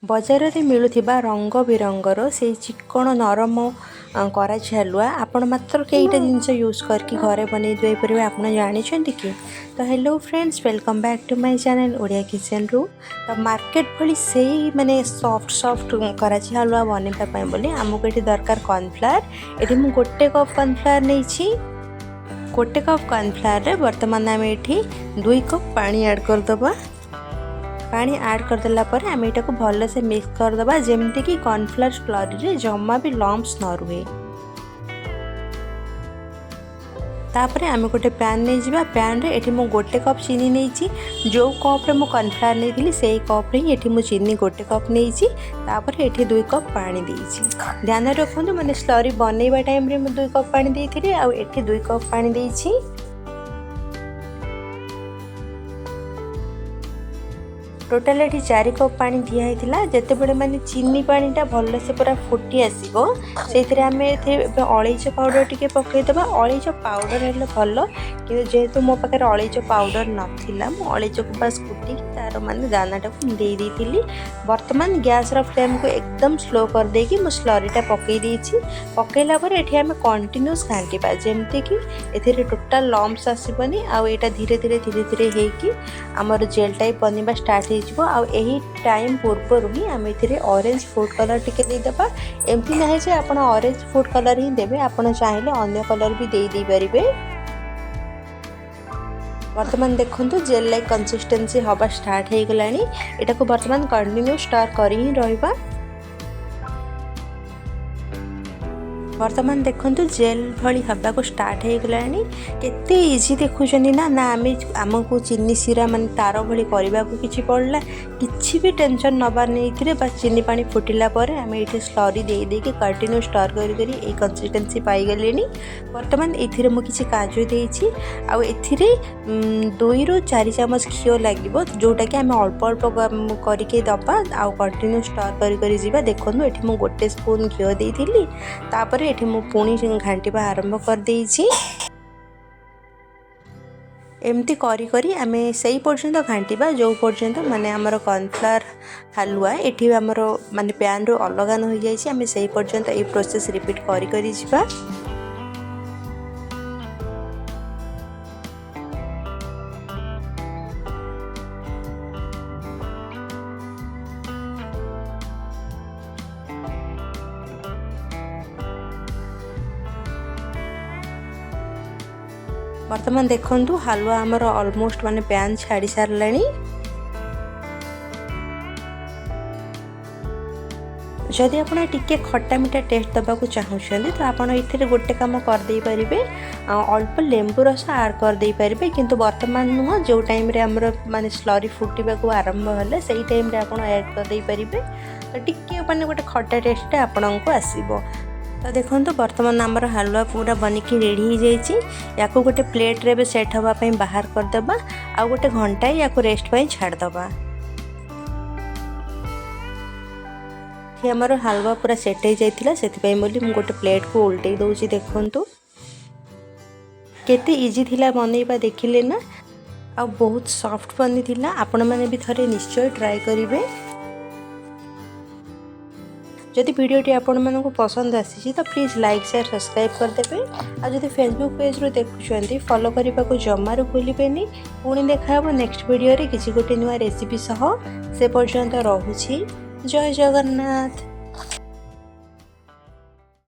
बजार रे मिलुथिबा रंग बिरंगर से चिक्कण नरम कराची हलवा आपण मात्र कईटा जिनस यूज करके घरे बनई दे पारे आपण जानी कि। तो hello friends, welcome back to my channel Odia kitchen रू। तो मार्केट भली से माने सॉफ्ट सॉफ्ट कराची हलवा बनवाई बोली आमको ये दरकार कॉर्नफ्लावर। ये मुझे गोटे कप कॉर्नफ्लावर नहीं, गोटे कप कॉर्नफ्लावर रे वर्तमान आम ये 2 कप पानी ऐड करदबा। पानी ऐड करदेला पर आम यहाँ को भल से मिक्स करदबा जेमती कि कॉर्नफ्लावर स्लरी रे जमा भी लम्प्स न रुहे। तापर आम गोटे पैन नहीं जावा। पैन रे एठी मु गोटे कप चीनी नहीं, जो कप रे मु कॉर्नफ्लावर नहीं थी से कप रे एठी मु चीनी गोटे कप नहीं। तापर एठी 2 कप पानी देइछि। ध्यान रखंतु माने स्लरी बनैबा टाइम रे मु 2 कप पानी देइथिले आ एठी 2 कप पानी देइछि। टोटाल ये 4 कप पानी दिया है। जिते बड़े माने चीनी पानीटा भल से पूरा फुटी आसो से आम अलैच पाउडर टी पकईदबा। अलैच पाउडर है भल कि जेहेतु मो पाखे अलैच पाउडर नाला अलैच को बस कुटी तार माने दानाटा को दे देती। बर्तमान गैस फ्लेम को एकदम स्लो कर देकी मो स्लरीटा पकई देछि। पकईला पर एठी आम कंटिन्यूस घांटिबा जेमती कि एथिरे टोटाल लम्प्स आसीबनी आ एटा धीरे धीरे हेकी हमर जेल टाइप बनवा स्टार्ट हो। यही टाइम पूर्व ही आम ए ऑरेंज फूड कलर टिके देदेबा। एमती ना जे आप ऑरेंज फूड कलर ही देवे, आपन चाहिए अन्य कलर भी दे पारे। वर्तमान देखंतु जेल लाइक कंसिस्टेंसी हवा स्टार्ट हो गलानी। एटा को वर्तमान कंटिन्यू स्टार कर ही रहिबा। वर्तमान देखंतु जेल भली हवा को स्टार्ट हो गलानी। केते इजी देखुछनी ना आमको चीनी सीरा मान तार भली करबा को किछि पड़ला, किछि भी टेंशन नबार नहीं थिरे। बस चीनी पानी फुटिला पर आम ये स्लरी दे दे के कंटिन्यू स्टर करी ए कंसिस्टेंसी पाई गलेनी। वर्तमान एथिरे मु किछि काजू देइछि आ एथिरे 2 ରୁ 4 चामच घिओ लागिबो, जोटा कि आम अल्प अल्प करके दबा आ कंटिन्यू स्टर करी जिबा। देखंतु एठी मु 1 स्पून घिओ देइथिली। तापर एठी मु पुणी घांटिबा आरंभ कर देइछि। एमती करी करी आमे सही पर्यंत घांटिबा जो पर्यंत माने हमर कॉर्नफ्लावर हलवा एठी हमर माने पैन रो अलगा न हो जाय छी। आमे सही पर्यंत ए प्रोसेस रिपीट करी करी जिबा। वर्तमान देखंतु हलवा हमर ऑलमोस्ट माने पैन छाड़ी सारलानी। जदि आपन टिके खट्टा मीठा टेस्ट दबा को चाहउछन तो आपन इथिरे गोटे काम कर दे परिबे, अल्प लेंबू रस ऐड कर दे परिबे। किंतु वर्तमान नुह जो टाइम रे हमर माने स्लरी फुटीबा को आरंभ हले सेही टाइम रे आपन ऐड कर दे परिबे। तो टिके माने गोटे खट्टा टेस्ट आपन को आसीबो। तो देखो बर्तमान आमर हलवा पूरा बनिकी रेडी हो जाइए। या गोटे प्लेट रे सेट हाँवाई बाहर करदेबा आ गोटे घंटा या रेस्ट पाई छाड़दबा। आमर हलवा पूरा सेट हो जाइए से गोटे प्लेट को उल्टे दूसरी। देखु केते इजी थिला बनैबा देखिले ना, आ बहुत सॉफ्ट बनी थिला। आपण माने भी थरे निश्चय ट्राई करिवे। जदि वीडियोटी आपण मानक पसंद आसी तो प्लीज़ लाइक शेयर सब्सक्राइब करदेवे। आ जदि फेसबुक पेज रो देखुछंती फॉलो करने को जमारू भूलिबेनी। पुणी देखा नेक्स्ट वीडियो रे किसी गोटे नुआ रेसिपी सह। से पर्यंत रहुछि। जय जगन्नाथ।